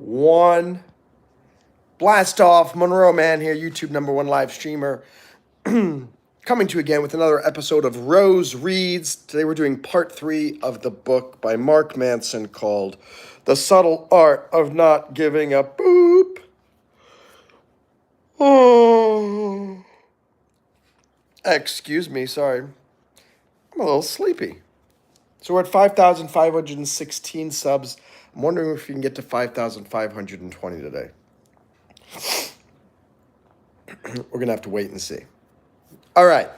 One. Blast off. Monroe Mann here, YouTube #1 live streamer. Coming to you again with another episode of Rose Reads. Today we're doing part 3 of the book by Mark Manson called The Subtle Art of Not Giving a Boop. Oh. Excuse me, sorry. I'm a little sleepy. So we're at 5,516 subs. I'm wondering if we can get to 5,520 today. We're going to have to wait and see. All right.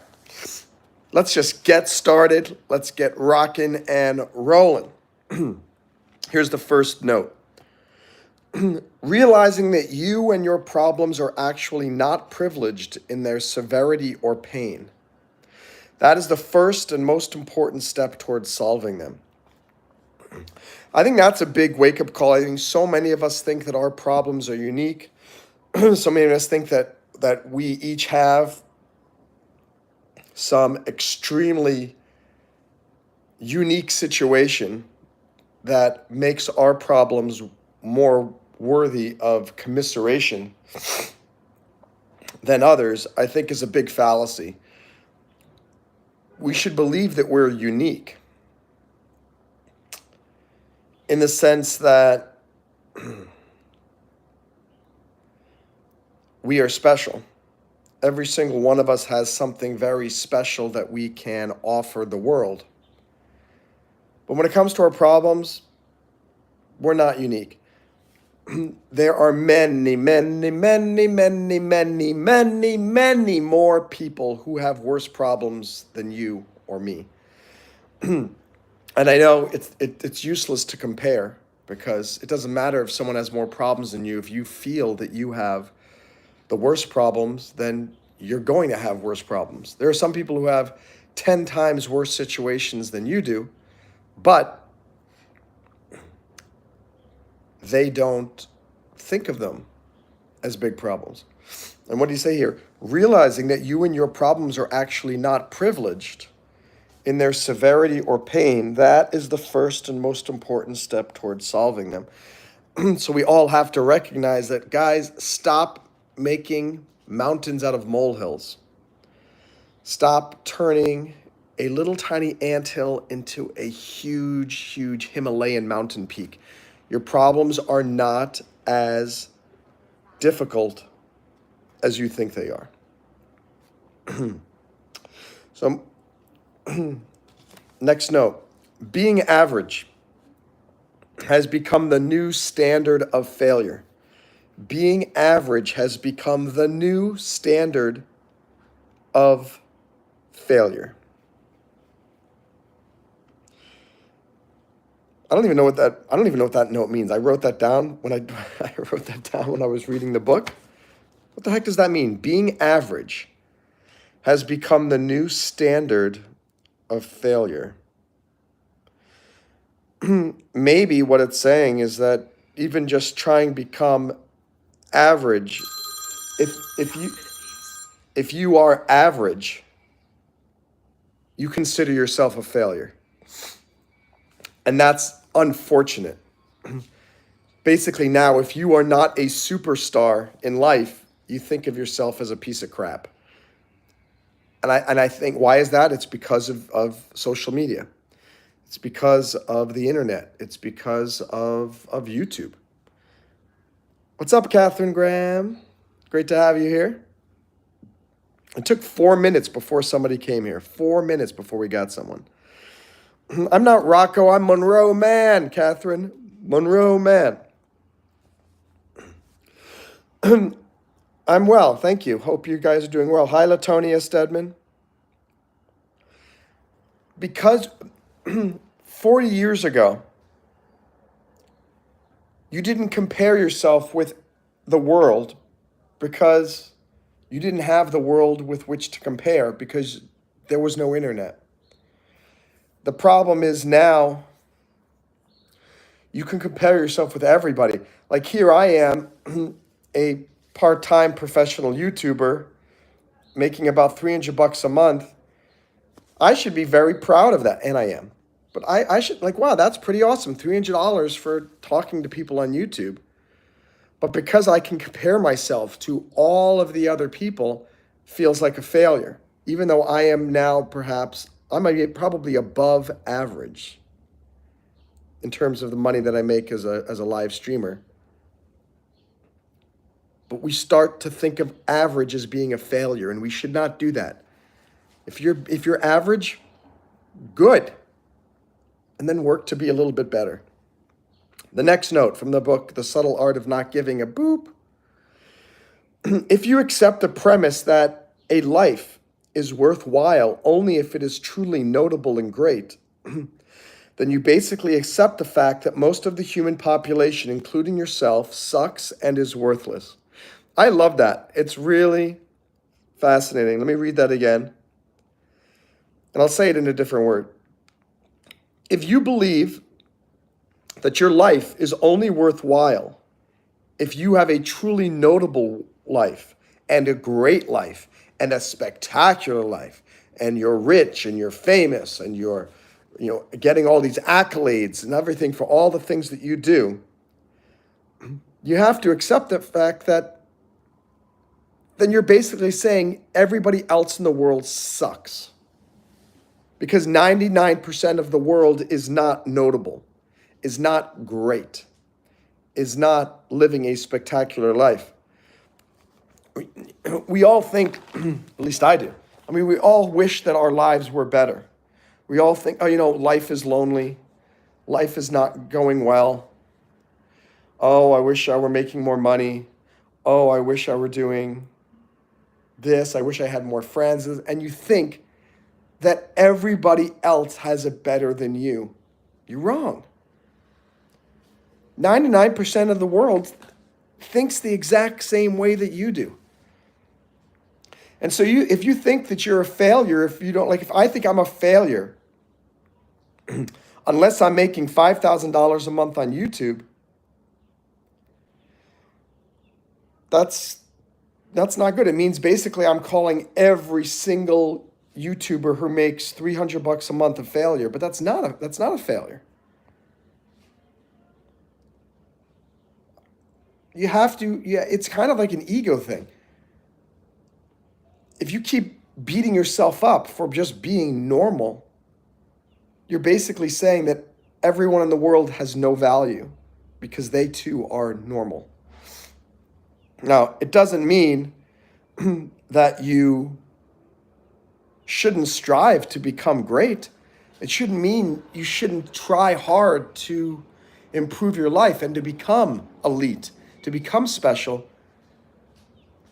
Let's just get started. Let's get rocking and rolling. Here's the first note. Realizing that you and your problems are actually not privileged in their severity or pain. That is the first and most important step towards solving them. I think that's a big wake-up call. I think so many of us think that our problems are unique. So many of us think that we each have some extremely unique situation that makes our problems more worthy of commiseration than others, I think is a big fallacy. We should believe that we're unique in the sense that we are special. Every single one of us has something very special that we can offer the world. But when it comes to our problems, we're not unique. There are many, many, many, many, many, many, many more people who have worse problems than you or me. And I know it's useless to compare because it doesn't matter if someone has more problems than you. If you feel that you have the worst problems, then you're going to have worse problems. There are some people who have 10 times worse situations than you do, but they don't think of them as big problems. And what do you say here? Realizing that you and your problems are actually not privileged in their severity or pain, that is the first and most important step towards solving them. So we all have to recognize that, guys, stop making mountains out of molehills. Stop turning a little tiny anthill into a huge, huge Himalayan mountain peak. Your problems are not as difficult as you think they are. So, next note. Being average has become the new standard of failure. Being average has become the new standard of failure. I don't even know what that note means. I wrote that down when I was reading the book. What the heck does that mean? Being average has become the new standard of failure. Maybe what it's saying is that even just trying to become average, if you are average, you consider yourself a failure. And that's unfortunate. Basically now, if you are not a superstar in life, you think of yourself as a piece of crap. And I think, why is that? It's because of social media. It's because of the internet. It's because of YouTube. What's up, Catherine Graham? Great to have you here. It took 4 minutes before somebody came here. 4 minutes before we got someone. I'm not Rocco. I'm Monroe Mann, Catherine. Monroe Mann. I'm well, thank you. Hope you guys are doing well. Hi, Latonia Stedman. Because 40 years ago, you didn't compare yourself with the world because you didn't have the world with which to compare because there was no internet. The problem is now you can compare yourself with everybody. Like here I am, a part-time professional YouTuber making about $300 a month. I should be very proud of that, and I am. But I should, like, wow, that's pretty awesome. $300 for talking to people on YouTube. But because I can compare myself to all of the other people, feels like a failure, even though I am now I might be probably above average in terms of the money that I make as a live streamer. But we start to think of average as being a failure, and we should not do that. If you're average, good. And then work to be a little bit better. The next note from the book, The Subtle Art of Not Giving a Boop. If you accept the premise that a life is worthwhile only if it is truly notable and great, then you basically accept the fact that most of the human population, including yourself, sucks and is worthless. I love that. It's really fascinating. Let me read that again. And I'll say it in a different word. If you believe that your life is only worthwhile if you have a truly notable life and a great life and a spectacular life, and you're rich and you're famous and you're getting all these accolades and everything for all the things that you do, you have to accept the fact that then you're basically saying everybody else in the world sucks. Because 99% of the world is not notable, is not great, is not living a spectacular life. We all think, at least I do, we all wish that our lives were better. We all think, life is lonely. Life is not going well. Oh, I wish I were making more money. Oh, I wish I were doing this. I wish I had more friends. And you think that everybody else has it better than you. You're wrong. 99% of the world thinks the exact same way that you do. And so if you think that you're a failure, if I think I'm a failure, unless I'm making $5,000 a month on YouTube, that's not good. It means basically I'm calling every single YouTuber who makes $300 a month a failure, but that's not a failure. You have to, it's kind of like an ego thing. If you keep beating yourself up for just being normal, you're basically saying that everyone in the world has no value because they too are normal. Now, it doesn't mean that you shouldn't strive to become great. It shouldn't mean you shouldn't try hard to improve your life and to become elite, to become special.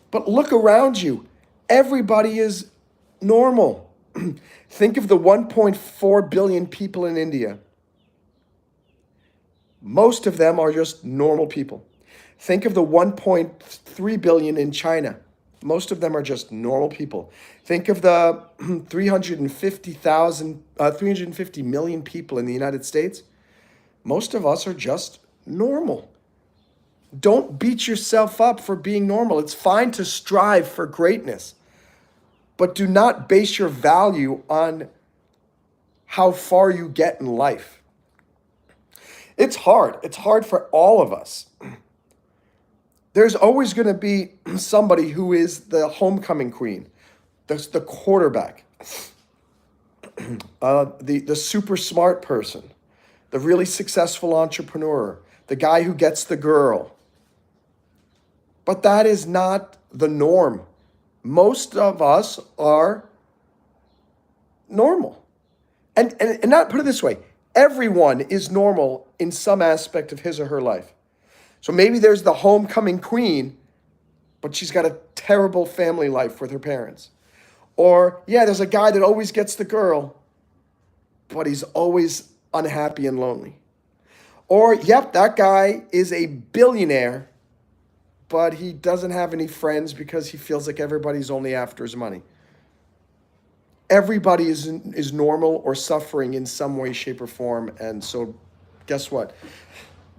But look around you. Everybody is normal. Think of the 1.4 billion people in India. Most of them are just normal people. Think of the 1.3 billion in China. Most of them are just normal people. Think of the 350 million people in the United States. Most of us are just normal. Don't beat yourself up for being normal. It's fine to strive for greatness, but do not base your value on how far you get in life. It's hard. It's hard for all of us. There's always going to be somebody who is the homecoming queen, the quarterback, the super smart person, the really successful entrepreneur, the guy who gets the girl. But that is not the norm. Most of us are normal. And not put it this way, everyone is normal in some aspect of his or her life. So maybe there's the homecoming queen, but she's got a terrible family life with her parents. Or, there's a guy that always gets the girl, but he's always unhappy and lonely. Or, that guy is a billionaire, but he doesn't have any friends because he feels like everybody's only after his money. Everybody is normal or suffering in some way, shape, or form. And so guess what?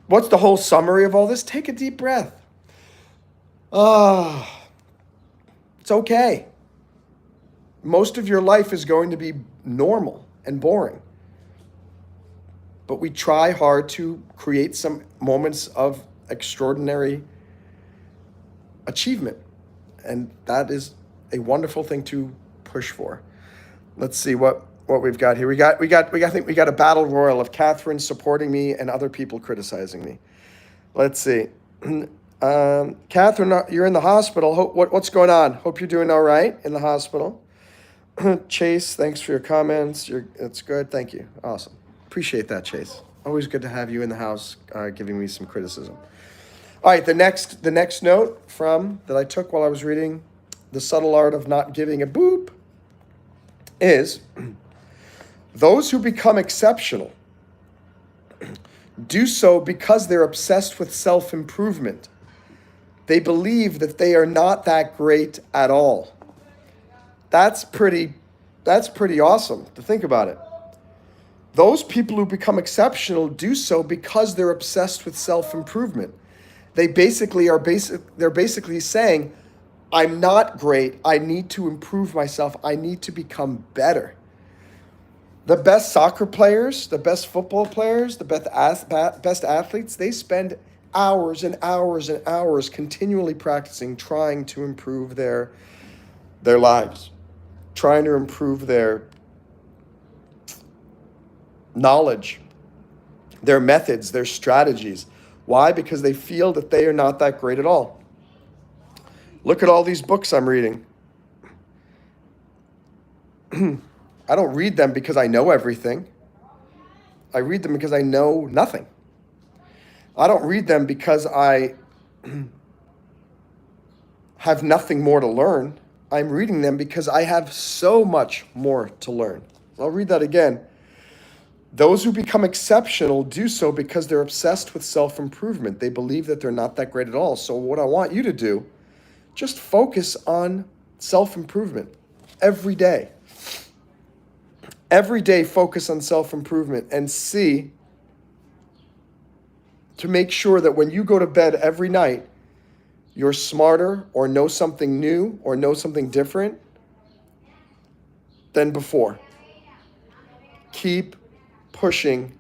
What's the whole summary of all this? Take a deep breath. It's okay. Most of your life is going to be normal and boring. But we try hard to create some moments of extraordinary achievement. And that is a wonderful thing to push for. Let's see what we've got here. I think we got a battle royal of Catherine supporting me and other people criticizing me. Let's see. Catherine, you're in the hospital. What's going on? Hope you're doing all right in the hospital. Chase, thanks for your comments. It's good. Thank you. Awesome. Appreciate that, Chase. Always good to have you in the house, giving me some criticism. All right, the next note that I took while I was reading The Subtle Art of Not Giving a Boop is those who become exceptional do so because they're obsessed with self-improvement. They believe that they are not that great at all. That's pretty awesome to think about it. Those people who become exceptional do so because they're obsessed with self-improvement. They're basically saying, I'm not great. I need to improve myself. I need to become better. The best soccer players, the best football players, the best athletes, they spend hours and hours and hours continually practicing, trying to improve their lives, trying to improve their knowledge, their methods, their strategies. Why? Because they feel that they are not that great at all. Look at all these books I'm reading. I don't read them because I know everything. I read them because I know nothing. I don't read them because I have nothing more to learn. I'm reading them because I have so much more to learn. I'll read that again. Those who become exceptional do so because they're obsessed with self-improvement. They believe that they're not that great at all. So what I want you to do, just focus on self-improvement every day. Every day, focus on self-improvement and see to make sure that when you go to bed every night, you're smarter or know something new or know something different than before. Keep pushing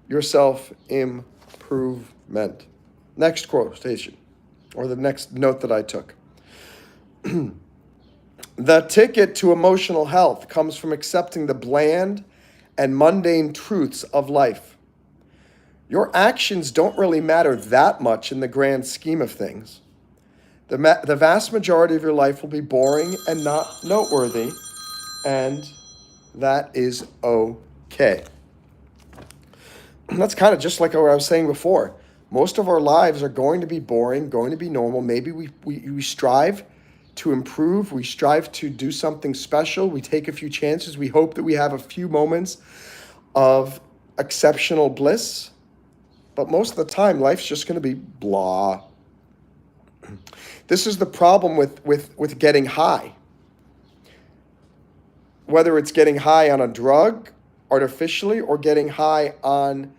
your self-improvement. Next quotation, or the next note that I took. The ticket to emotional health comes from accepting the bland and mundane truths of life. Your actions don't really matter that much in the grand scheme of things. The vast majority of your life will be boring and not noteworthy, and that is okay. That's kind of just like what I was saying before. Most of our lives are going to be boring, going to be normal. Maybe we strive to improve. We strive to do something special. We take a few chances. We hope that we have a few moments of exceptional bliss. But most of the time, life's just going to be blah. This is the problem with getting high. Whether it's getting high on a drug artificially or getting high on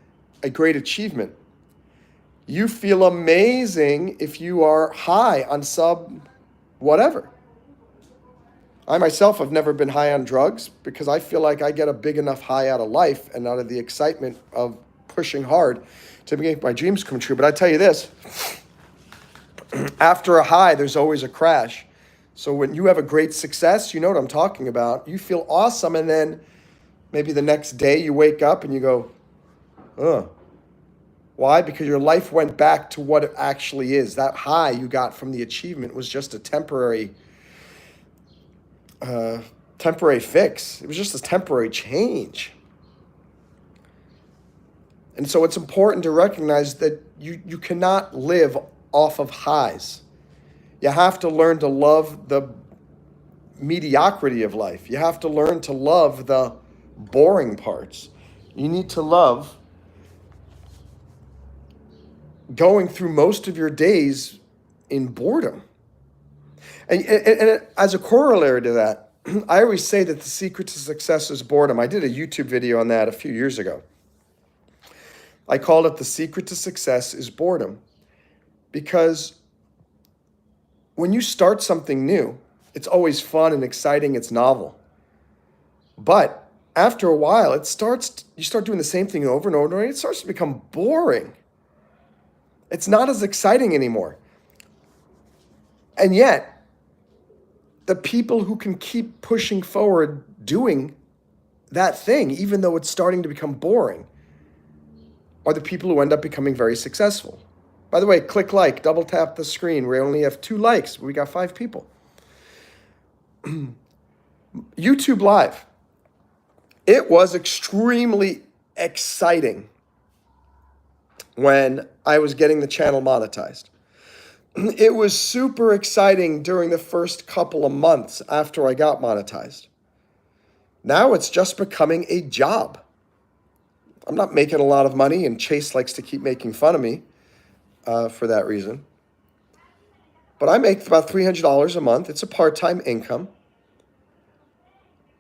a great achievement. You feel amazing if you are high on whatever. I myself have never been high on drugs because I feel like I get a big enough high out of life and out of the excitement of pushing hard to make my dreams come true. But I tell you this, after a high, there's always a crash. So when you have a great success, you know what I'm talking about. You feel awesome, and then maybe the next day you wake up and you go, ugh. Why? Because your life went back to what it actually is. That high you got from the achievement was just a temporary fix. It was just a temporary change. And so it's important to recognize that you cannot live off of highs. You have to learn to love the mediocrity of life. You have to learn to love the boring parts. You need to love going through most of your days in boredom. And as a corollary to that, I always say that the secret to success is boredom. I did a YouTube video on that a few years ago. I called it The Secret to Success is Boredom. Because when you start something new, it's always fun and exciting, it's novel. But after a while, you start doing the same thing over and over, and it starts to become boring. It's not as exciting anymore. And yet, the people who can keep pushing forward doing that thing, even though it's starting to become boring, are the people who end up becoming very successful. By the way, click like, double tap the screen. We only have 2 likes. We got 5 people. YouTube Live. It was extremely exciting when I was getting the channel monetized. It was super exciting during the first couple of months after I got monetized. Now it's just becoming a job. I'm not making a lot of money, and Chase likes to keep making fun of me for that reason. But I make about $300 a month. It's a part-time income.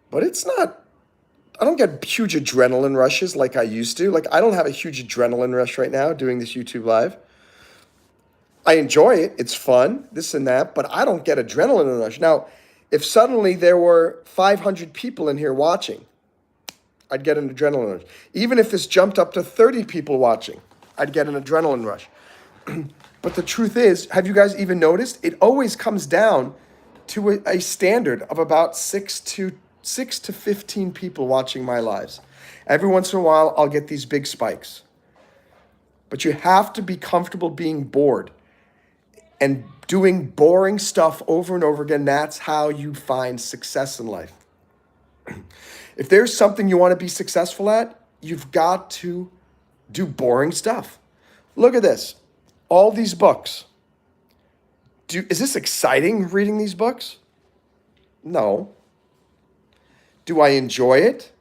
But it's not, I don't get huge adrenaline rushes like I used to. Like, I don't have a huge adrenaline rush right now doing this YouTube Live. I enjoy it. It's fun, this and that, but I don't get adrenaline rush. Now, if suddenly there were 500 people in here watching, I'd get an adrenaline rush. Even if this jumped up to 30 people watching, I'd get an adrenaline rush. But the truth is, have you guys even noticed? It always comes down to a standard of about 6 to 15 people watching my lives. Every once in a while, I'll get these big spikes. But you have to be comfortable being bored and doing boring stuff over and over again. That's how you find success in life. If there's something you want to be successful at, you've got to do boring stuff. Look at this. All these books. Is this exciting reading these books? No. Do I enjoy it?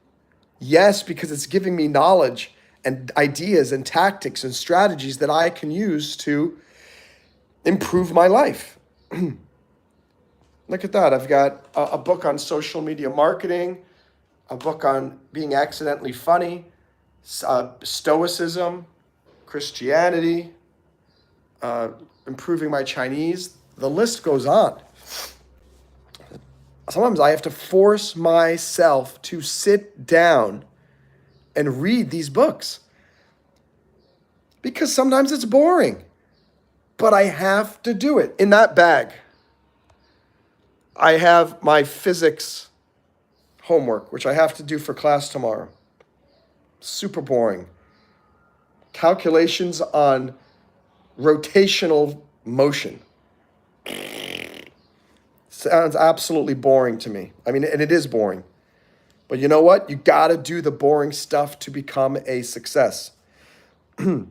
Yes, because it's giving me knowledge and ideas and tactics and strategies that I can use to improve my life. Look at that. I've got a book on social media marketing, a book on being accidentally funny, stoicism, Christianity, improving my Chinese. The list goes on. Sometimes I have to force myself to sit down and read these books because sometimes it's boring, but I have to do it. In that bag, I have my physics homework, which I have to do for class tomorrow. Super boring. Calculations on rotational motion. Sounds absolutely boring to me. I mean, and it is boring. But you know what? You got to do the boring stuff to become a success. And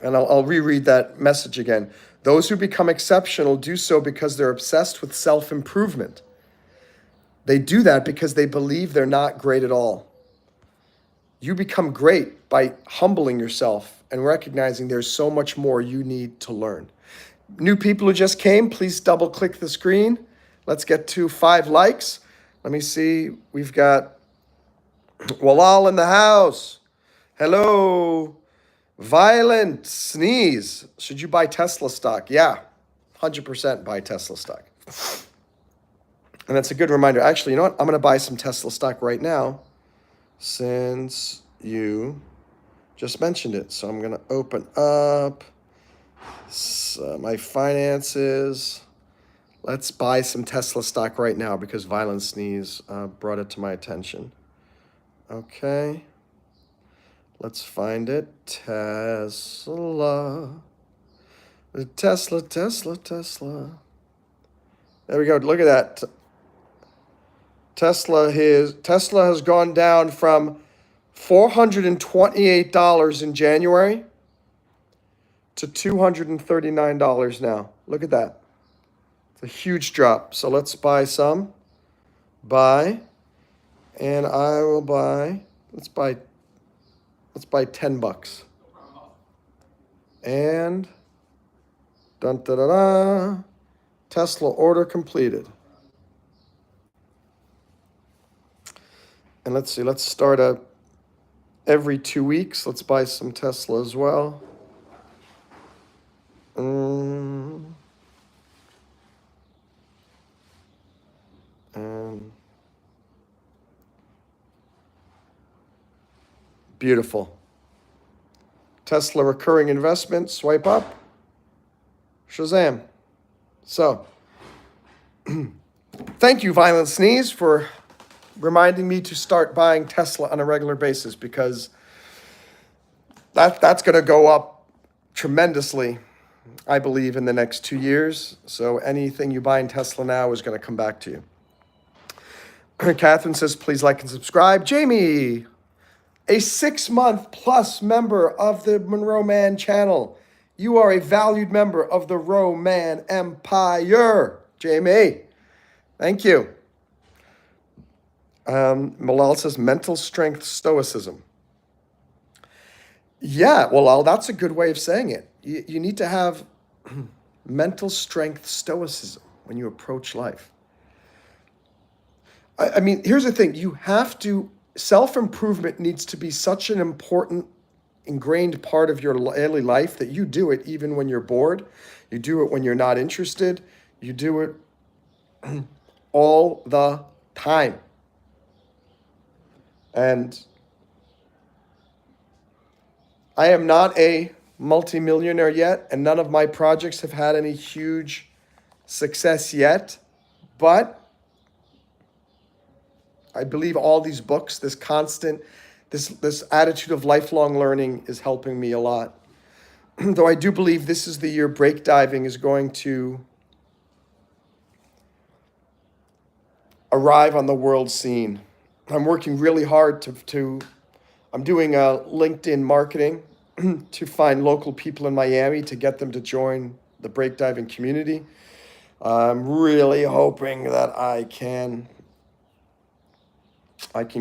I'll reread that message again. Those who become exceptional do so because they're obsessed with self-improvement. They do that because they believe they're not great at all. You become great by humbling yourself and recognizing there's so much more you need to learn. New people who just came, please double click the screen. Let's get to 5 likes. Let me see. We've got Walal in the house. Hello. Violent sneeze. Should you buy Tesla stock? Yeah, 100% buy Tesla stock. And that's a good reminder. Actually, you know what? I'm going to buy some Tesla stock right now since you just mentioned it. So I'm going to open up my finances. Let's buy some Tesla stock right now because Violent Sneeze brought it to my attention. Okay. Let's find it. Tesla. Tesla. There we go. Look at that. Tesla has gone down from $428 in January to $239 now. Look at that. It's a huge drop. So let's buy some. Buy. And I will buy. Let's buy $10. And dun da da da. Tesla order completed. And let's see, let's start every 2 weeks. Let's buy some Tesla as well. And beautiful. Tesla recurring investment, swipe up. Shazam. So, thank you, Violent Sneeze, for reminding me to start buying Tesla on a regular basis, because that's going to go up tremendously, I believe, in the next 2 years. So anything you buy in Tesla now is going to come back to you. Catherine says, please like and subscribe. Jamie, a 6-month plus member of the Monroe Mann channel. You are a valued member of the Roe Mann Empire. Jamie, thank you. Malal says, mental strength stoicism. Yeah, well, that's a good way of saying it. You need to have mental strength stoicism when you approach life. I mean, here's the thing. You have to, self-improvement needs to be such an important, ingrained part of your daily life that you do it even when you're bored. You do it when you're not interested. You do it all the time. And I am not a multimillionaire yet, and none of my projects have had any huge success yet, but I believe all these books, this constant, this attitude of lifelong learning is helping me a lot. Though I do believe this is the year breakdiving is going to arrive on the world scene. I'm working really hard I'm doing LinkedIn marketing to find local people in Miami to get them to join the breakdiving community. I'm really hoping that I can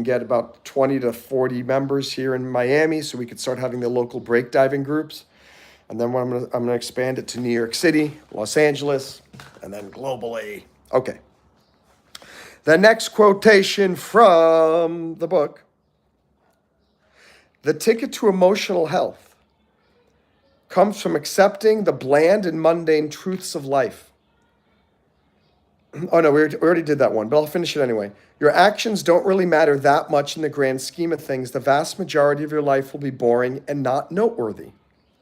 get about 20 to 40 members here in Miami so we could start having the local breakdiving groups. And then I'm gonna expand it to New York City, Los Angeles, and then globally. Okay. The next quotation from the book: the ticket to emotional health comes from accepting the bland and mundane truths of life. Oh no, we already did that one, but I'll finish it anyway. Your actions don't really matter that much in the grand scheme of things. The vast majority of your life will be boring and not noteworthy,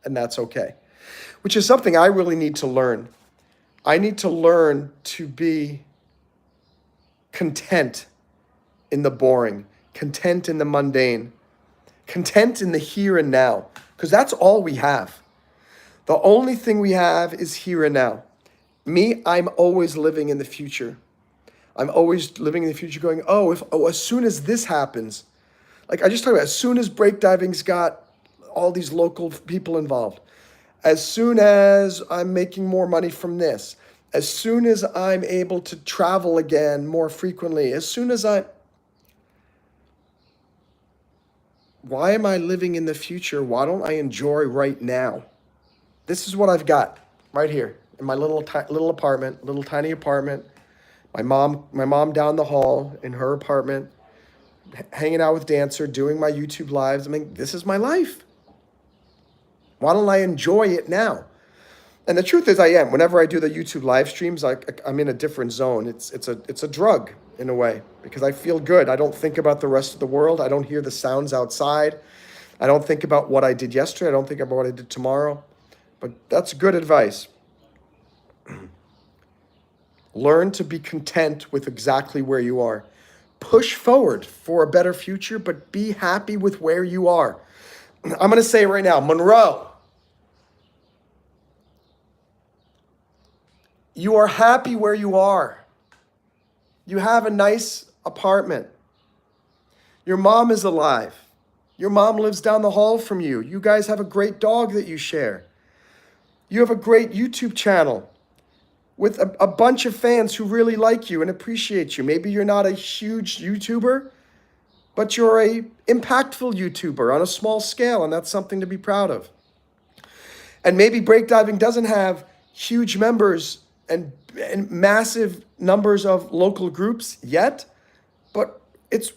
and that's okay. Which is something I really need to learn. I need to learn to be content in the boring, content in the mundane, content in the here and now, because that's all we have. The only thing we have is here and now. Me, I'm always living in the future. I'm always living in the future going, as soon as this happens, like I just talked about, as soon as breakdiving's got all these local people involved, as soon as I'm making more money from this, as soon as I'm able to travel again more frequently, as soon as why am I living in the future? Why don't I enjoy right now? This is what I've got right here in my little apartment, little tiny apartment. My mom down the hall in her apartment, hanging out with Dancer, doing my YouTube lives. I mean, this is my life. Why don't I enjoy it now? And the truth is I am. Whenever I do the YouTube live streams, I'm in a different zone. It's a drug in a way, because I feel good. I don't think about the rest of the world. I don't hear the sounds outside. I don't think about what I did yesterday. I don't think about what I did tomorrow. But that's good advice. Learn to be content with exactly where you are. Push forward for a better future, but be happy with where you are. I'm going to say it right now, Monroe, you are happy where you are. You have a nice apartment. Your mom is alive. Your mom lives down the hall from you. You guys have a great dog that you share. You have a great YouTube channel with a bunch of fans who really like you and appreciate you. Maybe you're not a huge YouTuber, but you're a impactful YouTuber on a small scale, and that's something to be proud of. And maybe breakdiving doesn't have huge members and massive numbers of local groups yet, but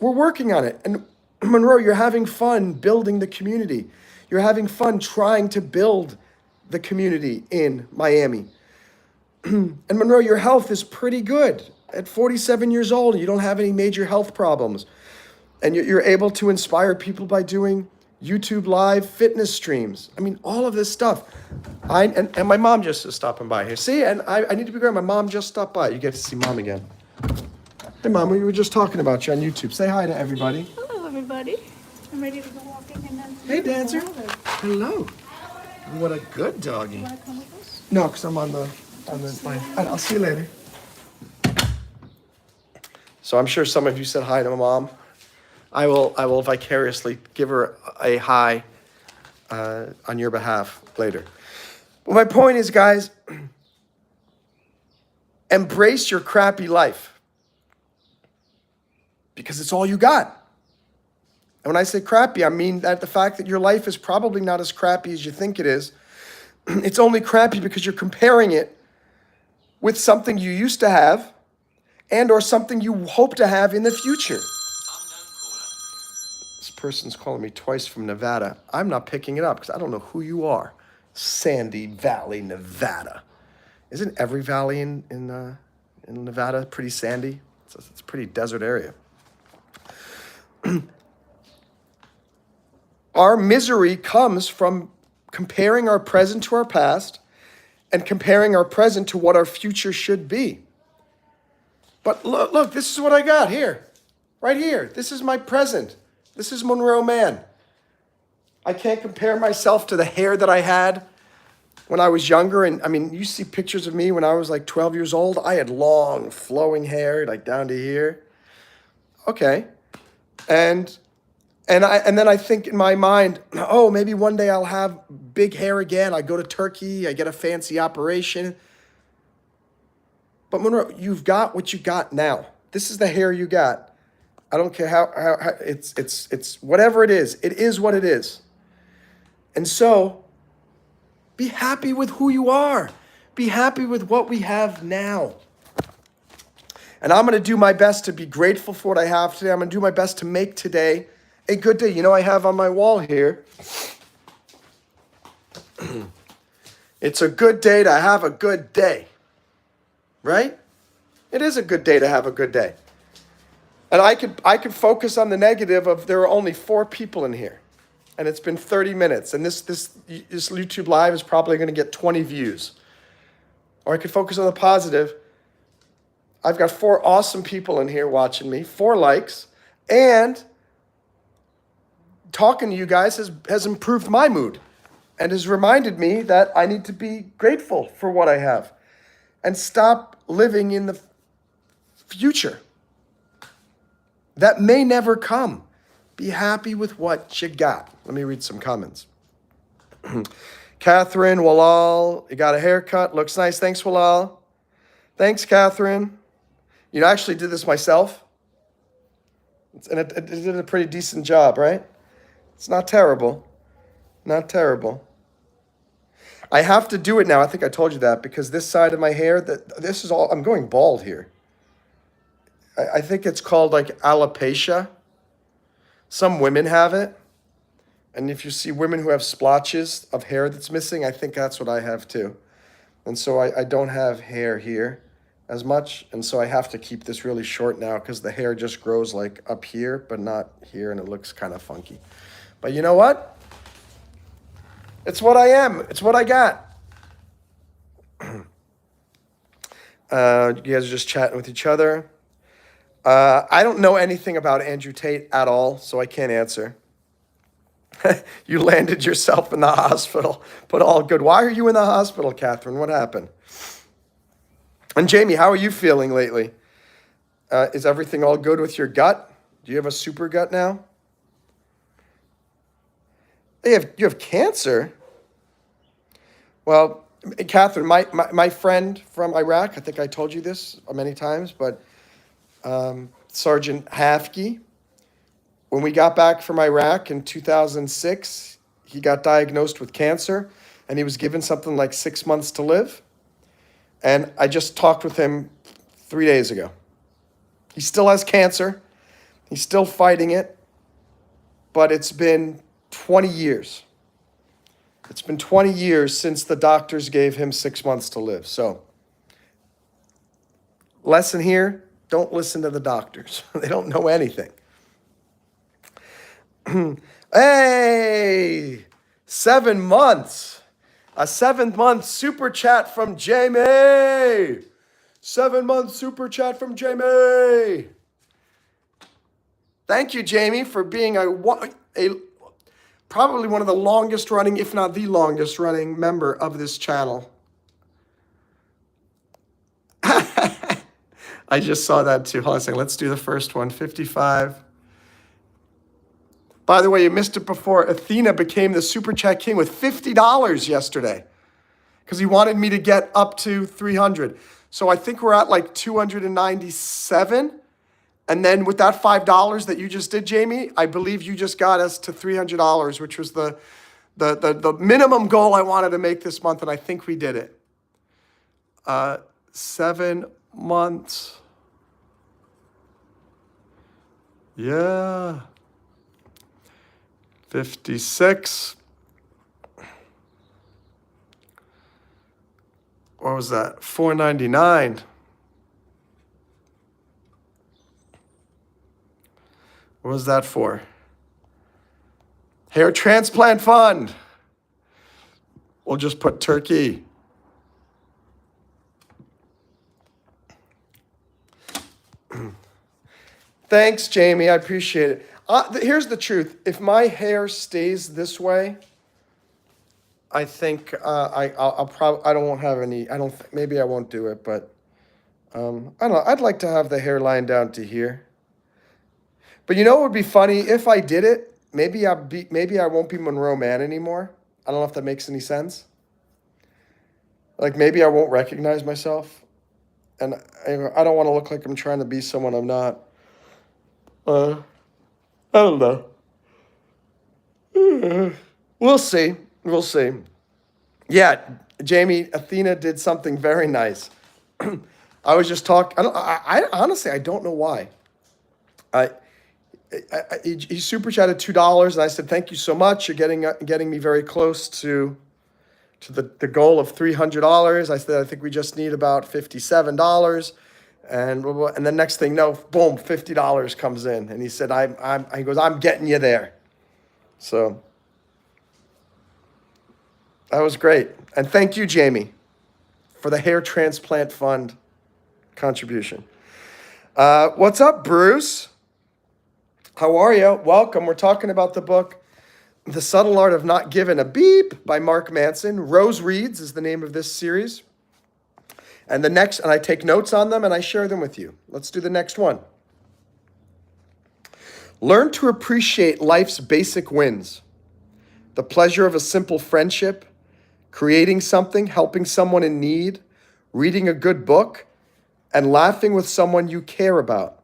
we're working on it. And Monroe, you're having fun building the community. You're having fun trying to build the community in Miami. And Monroe, your health is pretty good. At 47 years old, you don't have any major health problems. And you're able to inspire people by doing YouTube live fitness streams. I mean, all of this stuff. And my mom just is stopping by here. See, and I need to be great. My mom just stopped by. You get to see mom again. Hey, mom, we were just talking about you on YouTube. Say hi to everybody. Hello, everybody. I'm ready to go walking and then. Hey, Dancer. Hello. What a good doggy. You want to come with us? No, because I'm on the line. All right, I'll see you later. So I'm sure some of you said hi to my mom. I will vicariously give her a hi on your behalf later. But my point is, guys, embrace your crappy life because it's all you got. And when I say crappy, I mean that the fact that your life is probably not as crappy as you think it is. It's only crappy because you're comparing it with something you used to have and or something you hope to have in the future. This person's calling me twice from Nevada. I'm not picking it up because I don't know who you are. Sandy Valley, Nevada. Isn't every valley in Nevada pretty sandy? It's a pretty desert area. Our misery comes from comparing our present to our past and comparing our present to what our future should be. But look, this is what I got here, right here. This is my present. This is Monroe Mann. I can't compare myself to the hair that I had when I was younger. And I mean, you see pictures of me when I was like 12 years old. I had long, flowing hair, like down to here. Okay. And then I think in my mind, oh, maybe one day I'll have big hair again. I go to Turkey, I get a fancy operation. But Monroe, you've got what you got now. This is the hair you got. I don't care how it's whatever it is what it is. And so be happy with who you are. Be happy with what we have now. And I'm going to do my best to be grateful for what I have today. I'm going to do my best to make today a good day. You know, I have on my wall here, it's a good day to have a good day. Right? It is a good day to have a good day. And I could focus on the negative of there are only 4 people in here. And it's been 30 minutes. And this YouTube Live is probably going to get 20 views. Or I could focus on the positive. I've got 4 awesome people in here watching me, 4 likes, and talking to you guys has improved my mood and has reminded me that I need to be grateful for what I have and stop living in the future that may never come. Be happy with what you got. Let me read some comments. Catherine, Walal, you got a haircut. Looks nice. Thanks, Walal. Thanks, Catherine. You know, I actually did this myself. And it did a pretty decent job, right? It's not terrible. Not terrible. I have to do it now. I think I told you that because this side of my hair, this is all, I'm going bald here. I think it's called like alopecia. Some women have it. And if you see women who have splotches of hair that's missing, I think that's what I have too. And so I don't have hair here as much. And so I have to keep this really short now because the hair just grows like up here, but not here. And it looks kind of funky. But you know what? It's what I am. It's what I got. You guys are just chatting with each other. I don't know anything about Andrew Tate at all, so I can't answer. You landed yourself in the hospital, but all good. Why are you in the hospital, Catherine? What happened? And Jamie, how are you feeling lately? Is everything all good with your gut? Do you have a super gut now? You have cancer? Well, Catherine, my friend from Iraq, I think I told you this many times, but Sergeant Hafke, when we got back from Iraq in 2006, he got diagnosed with cancer, and he was given something like 6 months to live. And I just talked with him 3 days ago. He still has cancer. He's still fighting it, but it's been 20 years. It's been 20 years since the doctors gave him 6 months to live. So, lesson here, don't listen to the doctors. They don't know anything. Hey, 7 months. A 7th month super chat from Jamie. 7 month super chat from Jamie. Thank you, Jamie, for being a probably one of the longest running, if not the longest running member of this channel. I just saw that too. Hold on a second. Let's do the first one. 55. By the way, you missed it before. Athena became the super chat king with $50 yesterday because he wanted me to get up to 300. So I think we're at like 297. And then with that $5 that you just did, Jamie, I believe you just got us to $300, which was the minimum goal I wanted to make this month, and I think we did it. 7 months. Yeah. 56. What was that? $4.99. What was that for? Hair transplant fund. We'll just put turkey. Thanks, Jamie. I appreciate it. Here's the truth. If my hair stays this way, I think I'll probably I don't have any. I don't. Maybe I won't do it, but I don't know. I'd like to have the hairline down to here. But you know what would be funny if I did it? Maybe I won't be Monroe Mann anymore. I don't know if that makes any sense. Like maybe I won't recognize myself, and I don't want to look like I'm trying to be someone I'm not. I don't know. We'll see. We'll see. Yeah, Jamie, Athena did something very nice. I was just talking. I honestly, I don't know why. He super chatted $2, and I said, "Thank you so much. You're getting me very close to the goal of $300." I said, "I think we just need about $57." And then next thing, no, boom, $50 comes in, and he said, he goes, "I'm getting you there." So that was great, and thank you, Jamie, for the hair transplant fund contribution. What's up, Bruce? How are you? Welcome. We're talking about the book, The Subtle Art of Not Giving a Beep by Mark Manson. Rose Reads is the name of this series. And I take notes on them and I share them with you. Let's do the next one. Learn to appreciate life's basic wins. The pleasure of a simple friendship, creating something, helping someone in need, reading a good book, and laughing with someone you care about.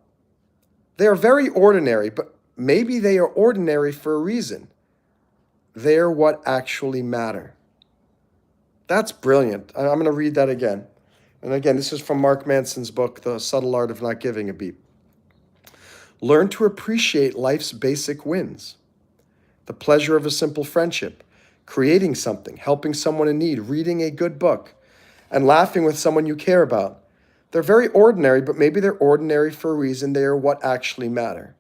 They are very ordinary, but maybe they are ordinary for a reason. They're what actually matter. That's brilliant. I'm going to read that again. And again, this is from Mark Manson's book, The Subtle Art of Not Giving a Beep. Learn to appreciate life's basic wins. The pleasure of a simple friendship, creating something, helping someone in need, reading a good book, and laughing with someone you care about. They're very ordinary, but maybe they're ordinary for a reason. They are what actually matter.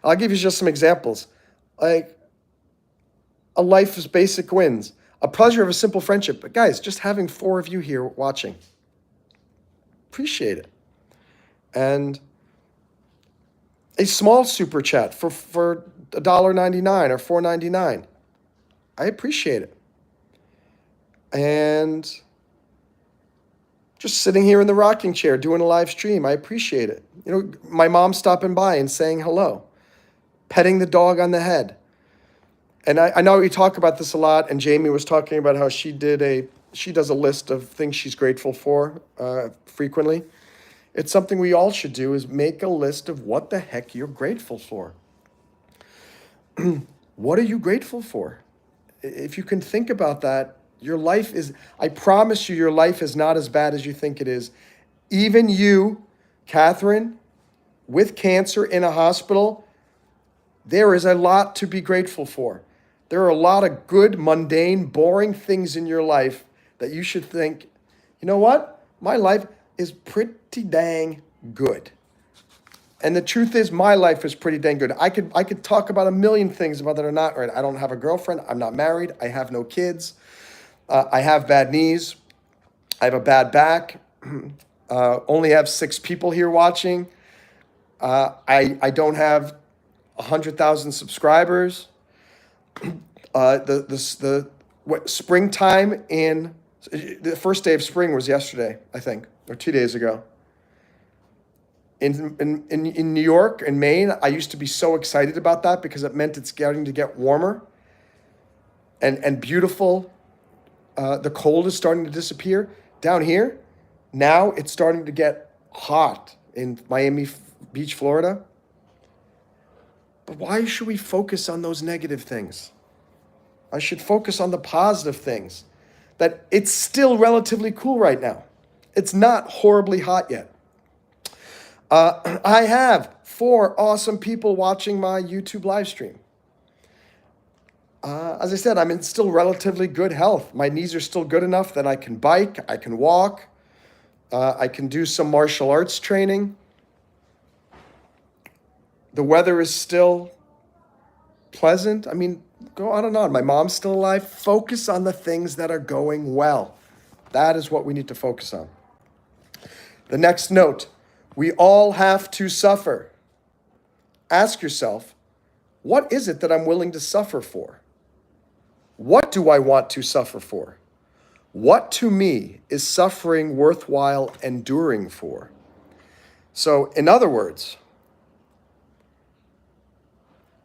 I'll give you just some examples. Like a life's basic wins, a pleasure of a simple friendship. But guys, just having 4 of you here watching, appreciate it. And a small super chat for $1.99 or $4.99. I appreciate it. And just sitting here in the rocking chair doing a live stream, I appreciate it. You know, my mom stopping by and saying hello, petting the dog on the head. And I know we talk about this a lot, and Jamie was talking about how she does a list of things she's grateful for frequently. It's something we all should do, is make a list of what the heck you're grateful for. What are you grateful for? If you can think about that, your life is, I promise you, your life is not as bad as you think it is. Even you, Catherine, with cancer in a hospital, there is a lot to be grateful for. There are a lot of good, mundane, boring things in your life that you should think, you know what? My life is pretty dang good. And the truth is, my life is pretty dang good. I could talk about a million things about that are not right. I don't have a girlfriend. I'm not married. I have no kids. I have bad knees. I have a bad back. Only have 6 people here watching. I don't have 100,000 subscribers. Springtime in the first day of spring was yesterday, I think, or 2 days ago. In New York and Maine, I used to be so excited about that because it meant it's starting to get warmer and beautiful. The cold is starting to disappear. Down here, now it's starting to get hot in Miami Beach, Florida. But why should we focus on those negative things? I should focus on the positive things. That it's still relatively cool right now. It's not horribly hot yet. I have 4 awesome people watching my YouTube live stream. As I said, I'm in still relatively good health. My knees are still good enough that I can bike, I can walk, I can do some martial arts training. The weather is still pleasant. I mean, go on and on. My mom's still alive. Focus on the things that are going well. That is what we need to focus on. The next note, we all have to suffer. Ask yourself, what is it that I'm willing to suffer for? What do I want to suffer for? What to me is suffering worthwhile enduring for? So, in other words,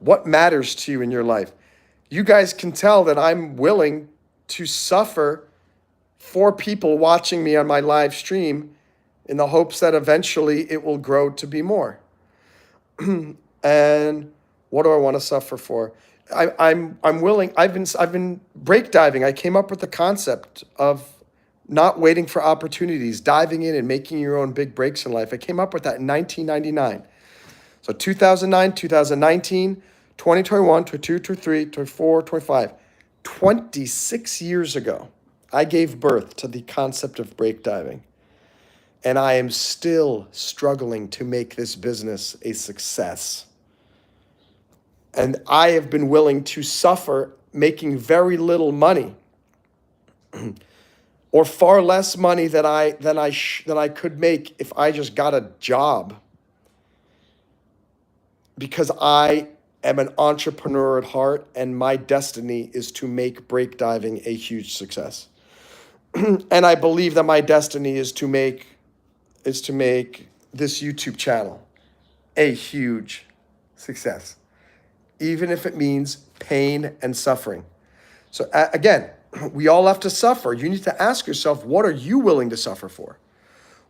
what matters to you in your life? You guys can tell that I'm willing to suffer for people watching me on my live stream in the hopes that eventually it will grow to be more. And what do I want to suffer for? I'm willing. I've been breakdiving. I came up with the concept of not waiting for opportunities, diving in and making your own big breaks in life. I came up with that in 1999. So 2009, 2019, 2021, 22, 23, 24, 25. 26 years ago, I gave birth to the concept of breakdiving. And I am still struggling to make this business a success. And I have been willing to suffer making very little money or far less money than I could make if I just got a job, because I am an entrepreneur at heart and my destiny is to make breakdiving a huge success. And I believe that my destiny is to make this YouTube channel a huge success, even if it means pain and suffering. So again, we all have to suffer. You need to ask yourself, what are you willing to suffer for?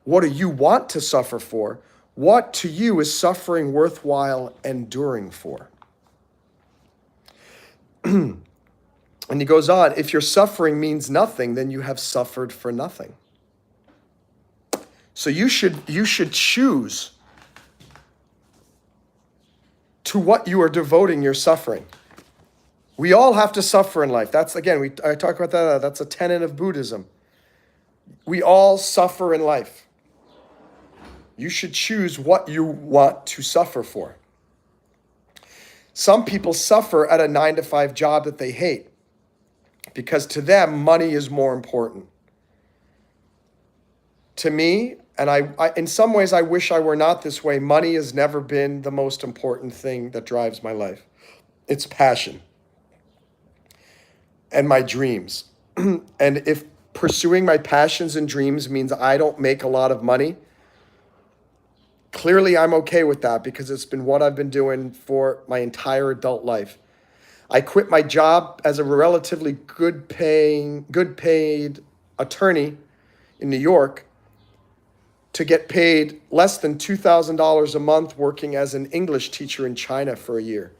What do you want to suffer for? What to you is suffering worthwhile enduring for? And he goes on, if your suffering means nothing, then you have suffered for nothing. So you should choose to what you are devoting your suffering. We all have to suffer in life. That's, again, I talk about that. That's a tenet of Buddhism. We all suffer in life. You should choose what you want to suffer for. Some people suffer at a 9-to-5 job that they hate because to them, money is more important. To me, and I in some ways, I wish I were not this way, money has never been the most important thing that drives my life. It's passion and my dreams. And if pursuing my passions and dreams means I don't make a lot of money, clearly I'm okay with that because it's been what I've been doing for my entire adult life. I quit my job as a relatively good paid attorney in New York to get paid less than $2,000 a month working as an English teacher in China for a year.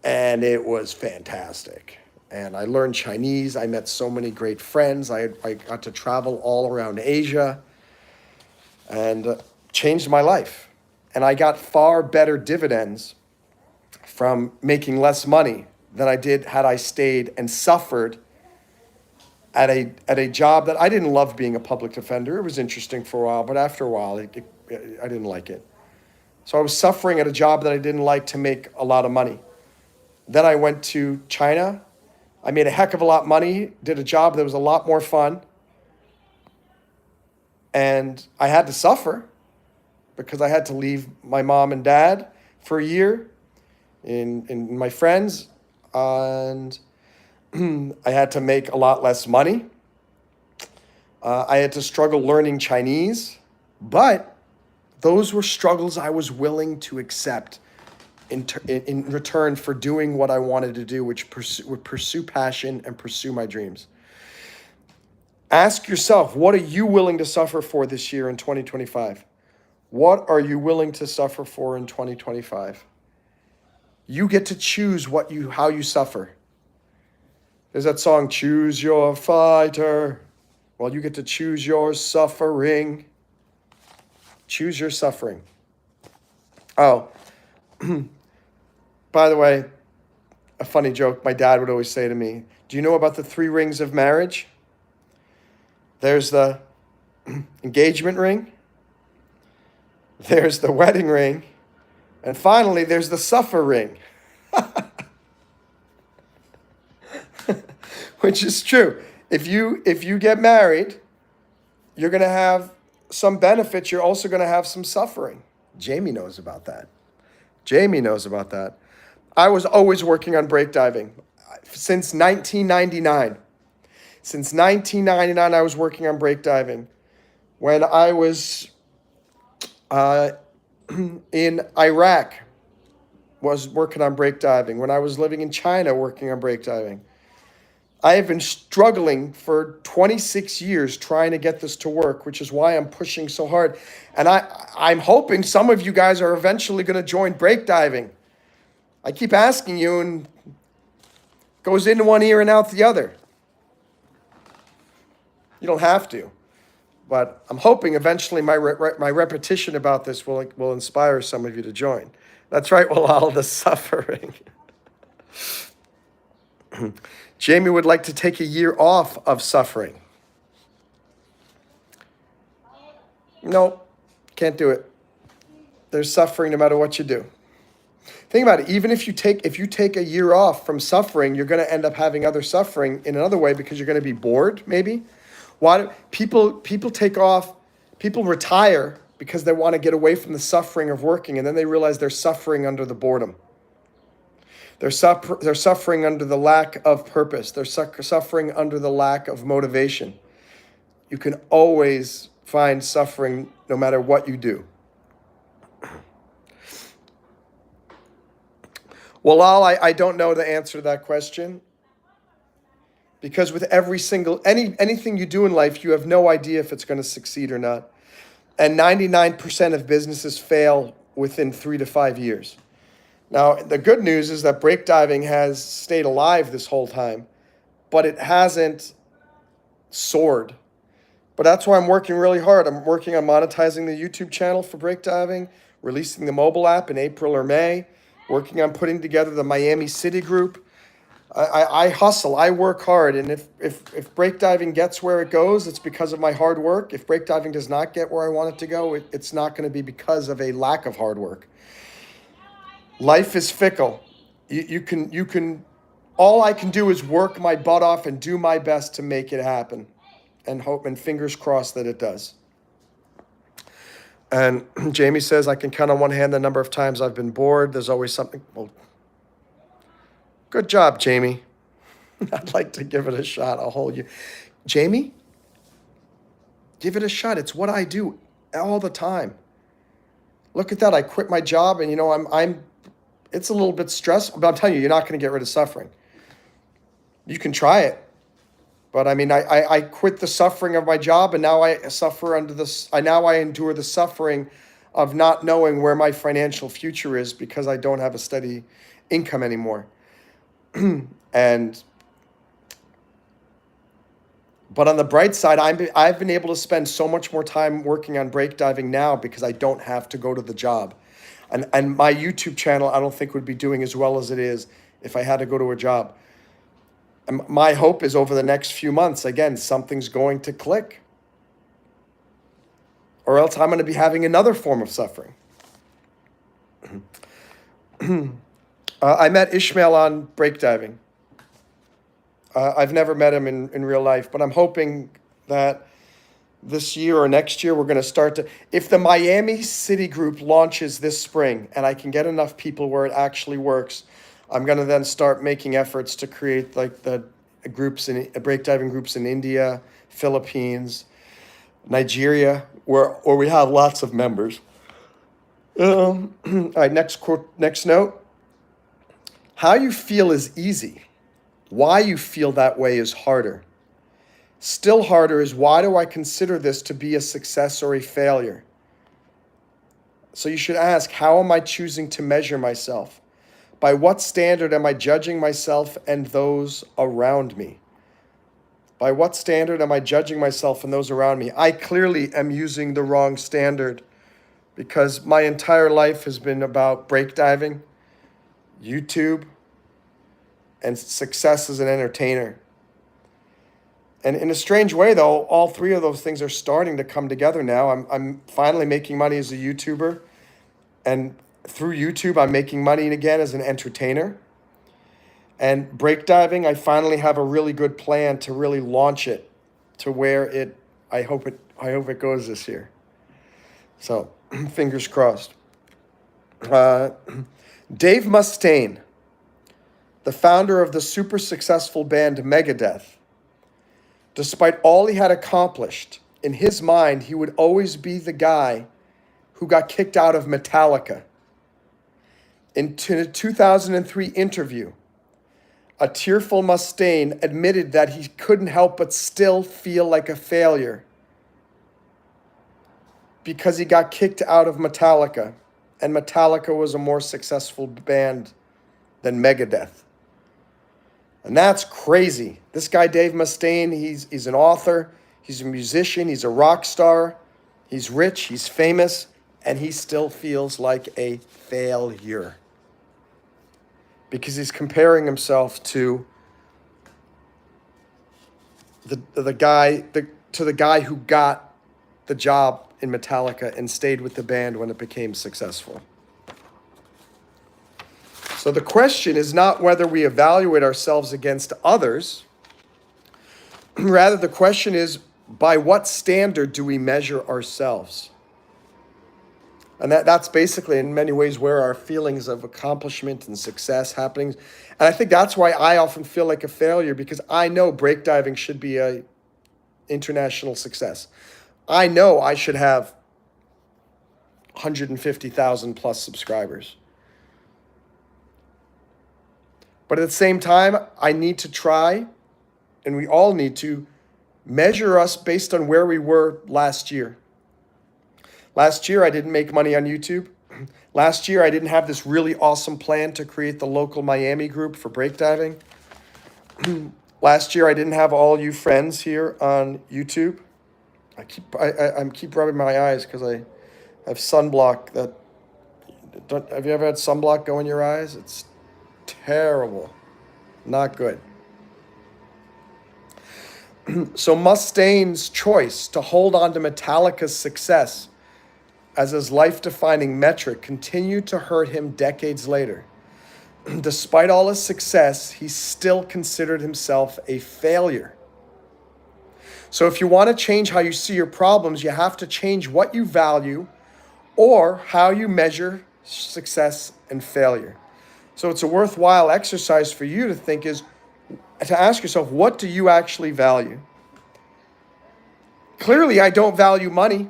And it was fantastic. And I learned Chinese. I met so many great friends. I got to travel all around Asia and changed my life. And I got far better dividends from making less money than I did had I stayed and suffered at a job that I didn't love being a public defender. It was interesting for a while, but after a while, I didn't like it. So I was suffering at a job that I didn't like to make a lot of money. Then I went to China. I made a heck of a lot of money, did a job that was a lot more fun. And I had to suffer because I had to leave my mom and dad for a year and my friends. And I had to make a lot less money. I had to struggle learning Chinese. But those were struggles I was willing to accept in return for doing what I wanted to do, which would pursue passion and pursue my dreams. Ask yourself, what are you willing to suffer for this year in 2025? What are you willing to suffer for in 2025? You get to choose how you suffer. There's that song, Choose Your Fighter. Well, you get to choose your suffering. Choose your suffering. Oh, by the way, a funny joke my dad would always say to me, do you know about the 3 rings of marriage? There's the engagement ring, there's the wedding ring, and finally there's the suffer ring. Which is true. If you get married, you're going to have some benefits. You're also going to have some suffering. Jamie knows about that. I was always working on breakdiving since 1999. Since 1999, I was working on breakdiving. When I was in Iraq, was working on breakdiving. When I was living in China, working on breakdiving. I have been struggling for 26 years trying to get this to work, which is why I'm pushing so hard. And I'm hoping some of you guys are eventually going to join breakdiving. I keep asking you, and it goes in one ear and out the other. You don't have to, but I'm hoping eventually my repetition about this will inspire some of you to join. That's right, all the suffering. Jamie would like to take a year off of suffering. No, can't do it. There's suffering no matter what you do. Think about it. Even if you take a year off from suffering, you're going to end up having other suffering in another way because you're going to be bored, maybe. Why do people take off, people retire because they want to get away from the suffering of working, and then they realize they're suffering under the boredom. They're suffering under the lack of purpose. They're suffering under the lack of motivation. You can always find suffering no matter what you do. Well, I don't know the answer to that question. Because with every single, anything you do in life, you have no idea if it's going to succeed or not. And 99% of businesses fail within 3 to 5 years. Now, the good news is that breakdiving has stayed alive this whole time, but it hasn't soared. But that's why I'm working really hard. I'm working on monetizing the YouTube channel for breakdiving, releasing the mobile app in April or May, working on putting together the Miami City group. I hustle, I work hard, and if breakdiving gets where it goes, it's because of my hard work. If breakdiving does not get where I want it to go, it's not going to be because of a lack of hard work. Life is fickle. You can, all I can do is work my butt off and do my best to make it happen, and hope and fingers crossed that it does. And Jamie says, I can count on one hand the number of times I've been bored. There's always something. Well, good job, Jamie. I'd like to give it a shot. I'll hold you. Jamie, give it a shot. It's what I do all the time. Look at that. I quit my job, and it's a little bit stressful, but I'm telling you, you're not going to get rid of suffering. You can try it. But I quit the suffering of my job, and now I suffer under this. Now I endure the suffering of not knowing where my financial future is because I don't have a steady income anymore. But on the bright side, I've been able to spend so much more time working on breakdiving now because I don't have to go to the job. And my YouTube channel, I don't think would be doing as well as it is if I had to go to a job. And my hope is over the next few months, again, something's going to click. Or else I'm going to be having another form of suffering. I met Ishmael on breakdiving. I've never met him in real life, but I'm hoping that this year or next year we're going to start to, if the Miami City group launches this spring and I can get enough people where it actually works, I'm going to then start making efforts to create like the groups in breakdiving groups in India, Philippines, Nigeria, where we have lots of members. All right, next quote, next note. How you feel is easy. Why you feel that way is harder. Still harder is, why do I consider this to be a success or a failure? So you should ask, how am I choosing to measure myself? By what standard am I judging myself and those around me? By what standard am I judging myself and those around me? I clearly am using the wrong standard because my entire life has been about breakdiving, YouTube, and success as an entertainer. And in a strange way, though, all three of those things are starting to come together now. I'm finally making money as a YouTuber. And through YouTube, I'm making money again as an entertainer. And breakdiving, I finally have a really good plan to really launch it to where I hope it goes this year. So, fingers crossed. Dave Mustaine, the founder of the super successful band Megadeth, despite all he had accomplished, in his mind, he would always be the guy who got kicked out of Metallica. In a 2003 interview, a tearful Mustaine admitted that he couldn't help but still feel like a failure because he got kicked out of Metallica, and Metallica was a more successful band than Megadeth. And that's crazy. This guy, Dave Mustaine, he's an author, he's a musician, he's a rock star, he's rich, he's famous, and he still feels like a failure because he's comparing himself to the guy who got the job in Metallica and stayed with the band when it became successful. So the question is not whether we evaluate ourselves against others. Rather, the question is, by what standard do we measure ourselves? And that's basically, in many ways, where our feelings of accomplishment and success happening. And I think that's why I often feel like a failure, because I know breakdiving should be a international success. I know I should have 150,000 plus subscribers. But at the same time, I need to try, and we all need to, measure us based on where we were last year. Last year, I didn't make money on YouTube. Last year, I didn't have this really awesome plan to create the local Miami group for breakdiving. Last year, I didn't have all you friends here on YouTube. I keep rubbing my eyes because I have sunblock. Have you ever had sunblock go in your eyes? It's terrible. Not good. So Mustaine's choice to hold on to Metallica's success as his life-defining metric continued to hurt him decades later. Despite all his success, he still considered himself a failure. So if you want to change how you see your problems, you have to change what you value or how you measure success and failure. So it's a worthwhile exercise for you to ask yourself, what do you actually value? Clearly, I don't value money.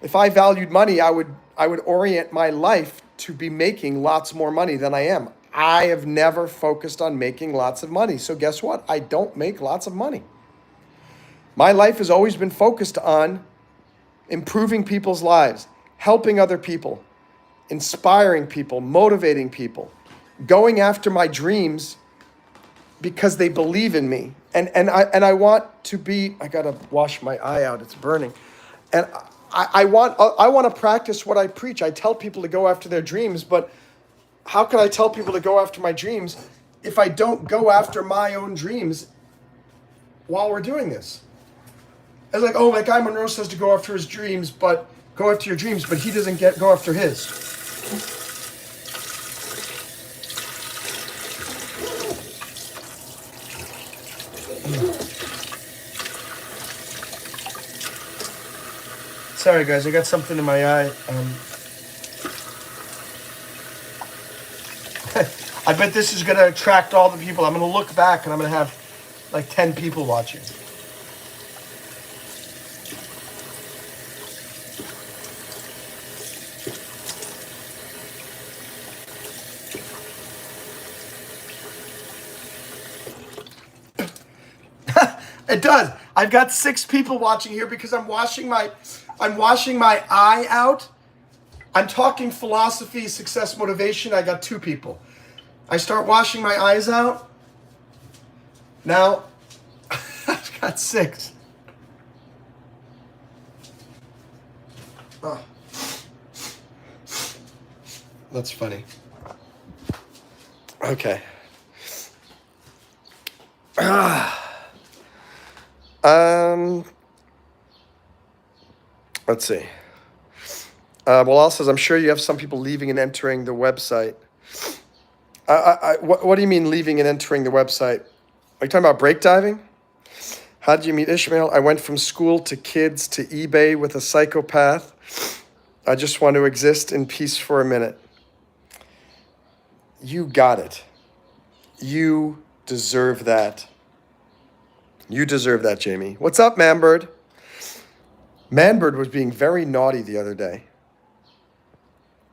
If I valued money, I would orient my life to be making lots more money than I am. I have never focused on making lots of money. So guess what? I don't make lots of money. My life has always been focused on improving people's lives, helping other people, inspiring people, motivating people, going after my dreams because they believe in me. And I want to be, I gotta wash my eye out, it's burning. And I want to practice what I preach. I tell people to go after their dreams, but how can I tell people to go after my dreams if I don't go after my own dreams while we're doing this? It's like, oh, my guy Monroe says to go after his dreams, but Go after your dreams, but he doesn't go after his. Sorry, guys, I got something in my eye. I bet this is going to attract all the people. I'm going to look back and I'm going to have like 10 people watching. It does. I've got 6 people watching here because I'm washing my eye out. I'm talking philosophy, success, motivation. I got 2 people. I start washing my eyes out. Now, I've got 6. Oh. That's funny. Okay. Let's see. Well, says, I'm sure you have some people leaving and entering the website. What do you mean leaving and entering the website? Are you talking about breakdiving? How did you meet Ishmael? I went from school to kids to eBay with a psychopath. I just want to exist in peace for a minute. You got it. You deserve that. You deserve that, Jamie. What's up, Manbird? Manbird was being very naughty the other day.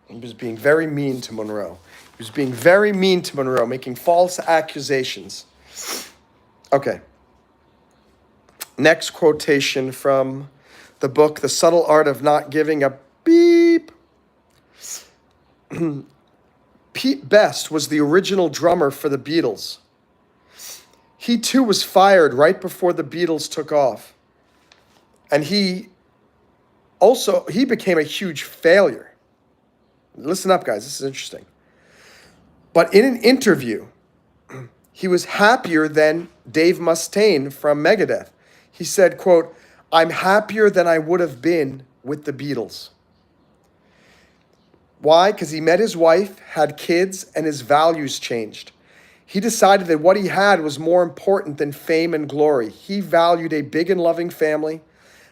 He was being very mean to Monroe. He was being very mean to Monroe, making false accusations. Okay. Next quotation from the book, The Subtle Art of Not Giving a Beep. Pete Best was the original drummer for the Beatles. He too was fired right before the Beatles took off. And he became a huge failure. Listen up, guys, this is interesting. But in an interview, he was happier than Dave Mustaine from Megadeth. He said, quote, I'm happier than I would have been with the Beatles. Why? Because he met his wife, had kids, and his values changed. He decided that what he had was more important than fame and glory. He valued a big and loving family,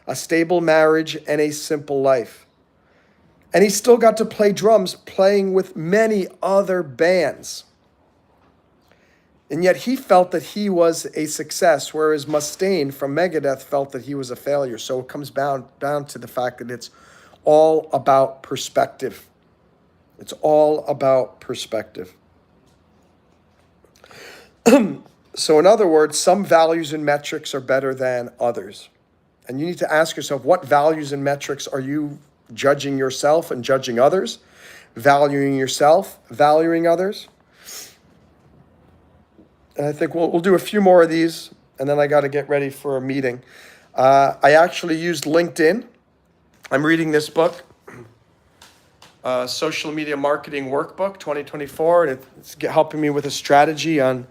a stable marriage, and a simple life. And he still got to play drums, playing with many other bands. And yet he felt that he was a success, whereas Mustaine from Megadeth felt that he was a failure. So it comes down to the fact that it's all about perspective. It's all about perspective. So in other words, some values and metrics are better than others. And you need to ask yourself, what values and metrics are you judging yourself and judging others? Valuing yourself, valuing others? And I think we'll do a few more of these, and then I got to get ready for a meeting. I actually used LinkedIn. I'm reading this book, Social Media Marketing Workbook 2024, and it's helping me with a strategy on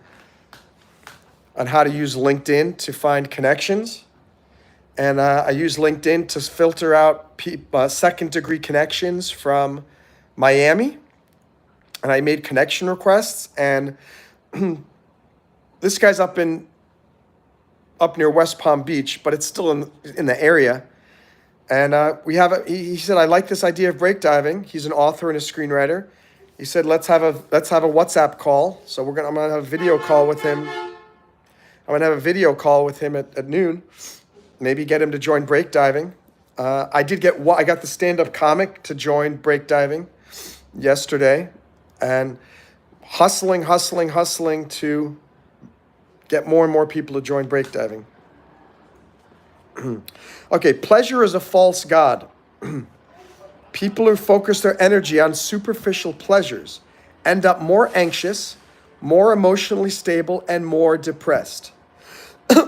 how to use LinkedIn to find connections. And I use LinkedIn to filter out second-degree connections from Miami. And I made connection requests, and this guy's up near West Palm Beach, but it's still in the area. And he said, I like this idea of breakdiving. He's an author and a screenwriter. He said, let's have a WhatsApp call. So I'm gonna have a video call with him. I'm gonna have a video call with him at noon. Maybe get him to join breakdiving. I got the stand-up comic to join breakdiving yesterday, and hustling to get more and more people to join breakdiving. Okay, pleasure is a false god. People who focus their energy on superficial pleasures end up more anxious, more emotionally stable, and more depressed.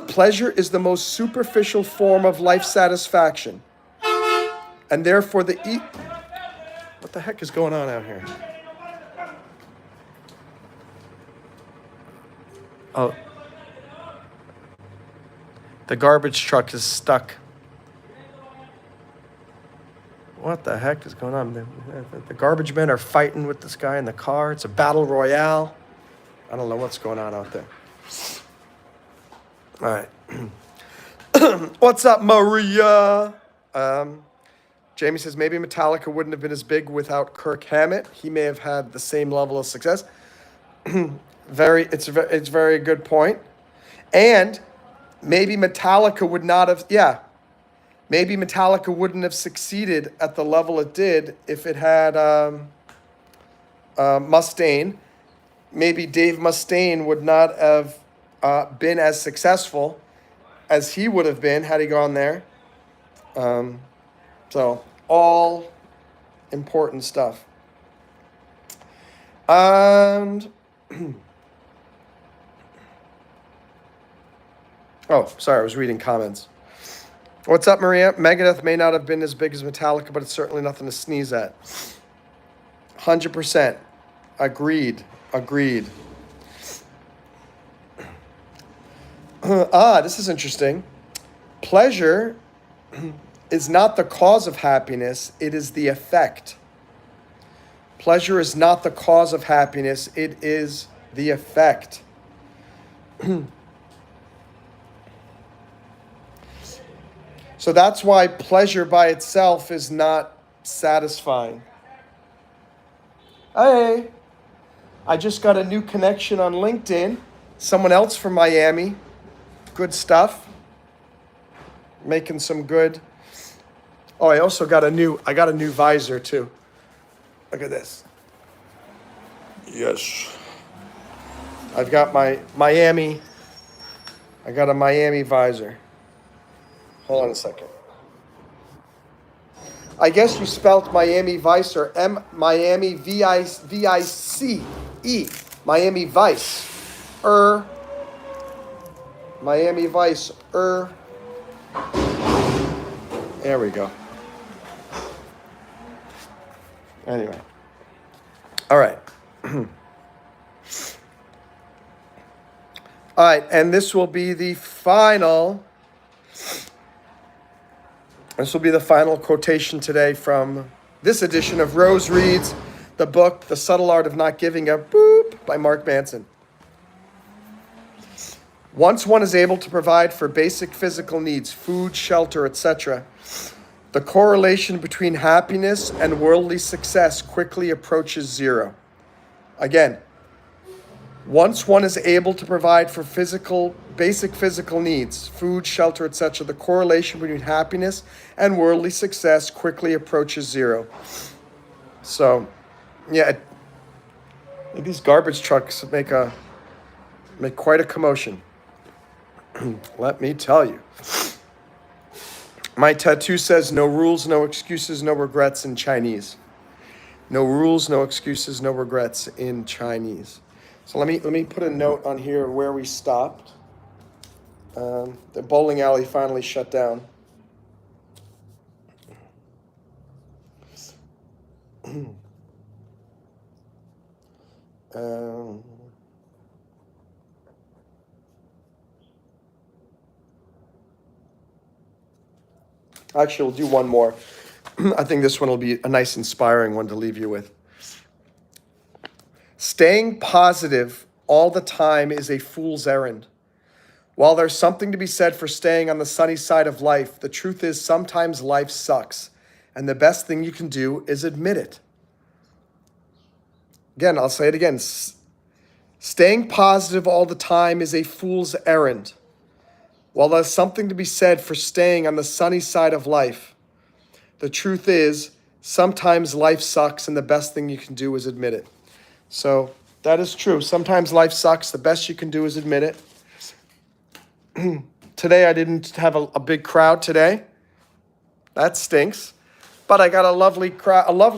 Pleasure is the most superficial form of life satisfaction. And therefore what the heck is going on out here? Oh. The garbage truck is stuck. What the heck is going on? The garbage men are fighting with this guy in the car. It's a battle royale. I don't know what's going on out there. All right. What's up, Maria? Jamie says maybe Metallica wouldn't have been as big without Kirk Hammett. He may have had the same level of success. It's a very good point. And maybe Metallica would not have, maybe Metallica wouldn't have succeeded at the level it did if it had Mustaine. Maybe Dave Mustaine would not have been as successful as he would have been had he gone there. So all important stuff. And oh, sorry, I was reading comments. What's up, Maria? Megadeth may not have been as big as Metallica, but it's certainly nothing to sneeze at. 100%. Agreed. This is interesting. Pleasure is not the cause of happiness, it is the effect. Pleasure is not the cause of happiness, it is the effect. So that's why pleasure by itself is not satisfying. Hey, I just got a new connection on LinkedIn. Someone else from Miami. Good stuff. Making some good. Oh, I also got a new visor too. Look at this. Yes. I've got my Miami. I got a Miami visor. Hold on a second. I guess you spelt Miami Vice or Miami V-I-C-E. Miami Vice. Miami Vice. There we go. Anyway. All right. All right, and this will be the final. This will be the final quotation today from this edition of Rose Reads the book, The Subtle Art of Not Giving a Boop by Mark Manson. Once one is able to provide for basic physical needs, food, shelter, etc., the correlation between happiness and worldly success quickly approaches zero. Again, once one is able to provide for basic physical needs, food, shelter, etc., the correlation between happiness and worldly success quickly approaches zero. So, yeah, these garbage trucks make quite a commotion. Let me tell you. My tattoo says, no rules, no excuses, no regrets in Chinese. No rules, no excuses, no regrets in Chinese. So let me put a note on here where we stopped. The bowling alley finally shut down. Actually, we'll do one more. I think this one will be a nice, inspiring one to leave you with. Staying positive all the time is a fool's errand. While there's something to be said for staying on the sunny side of life, the truth is sometimes life sucks, and the best thing you can do is admit it. Again, I'll say it again. Staying positive all the time is a fool's errand. While there's something to be said for staying on the sunny side of life, the truth is sometimes life sucks, and the best thing you can do is admit it. So that is true. Sometimes life sucks. The best you can do is admit it. Today I didn't have a big crowd today. That stinks. But I got a lovely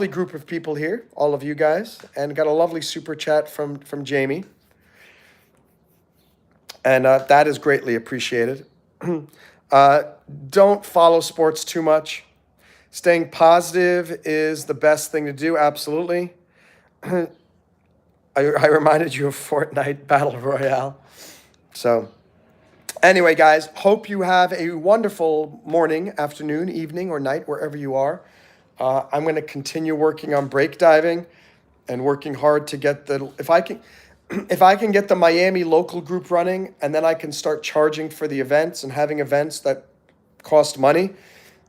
group of people here, all of you guys, and got a lovely super chat from Jamie. And that is greatly appreciated. Don't follow sports too much. Staying positive is the best thing to do, absolutely. I reminded you of Fortnite Battle Royale. So anyway, guys, hope you have a wonderful morning, afternoon, evening, or night, wherever you are. I'm going to continue working on breakdiving and working hard to get if I can, if I can get the Miami local group running, and then I can start charging for the events and having events that cost money,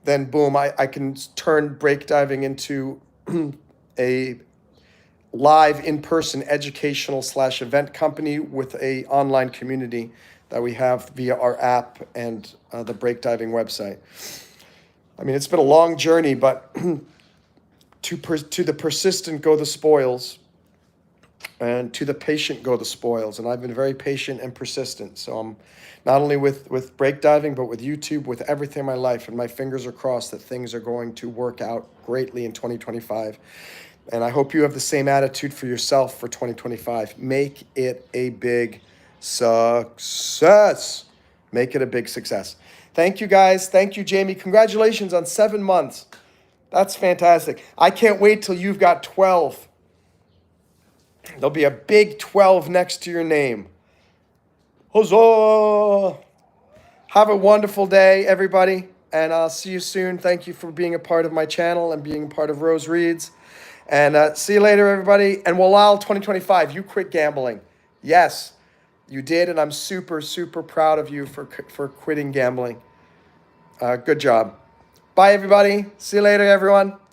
then boom, I can turn breakdiving into a live in-person educational / event company with a online community that we have via our app and the breakdiving website. I mean, it's been a long journey, but to the persistent go the spoils, and to the patient go the spoils. And I've been very patient and persistent. So I'm not only with breakdiving, but with YouTube, with everything in my life. And my fingers are crossed that things are going to work out greatly in 2025. And I hope you have the same attitude for yourself for 2025. Make it a big success. Make it a big success. Thank you, guys. Thank you, Jamie. Congratulations on 7 months. That's fantastic. I can't wait till you've got 12. There'll be a big 12 next to your name. Huzzah! Have a wonderful day, everybody. And I'll see you soon. Thank you for being a part of my channel and being a part of Rose Reads. And see you later, everybody. And Walal 2025, you quit gambling. Yes, you did. And I'm super, super proud of you for quitting gambling. Good job. Bye, everybody. See you later, everyone.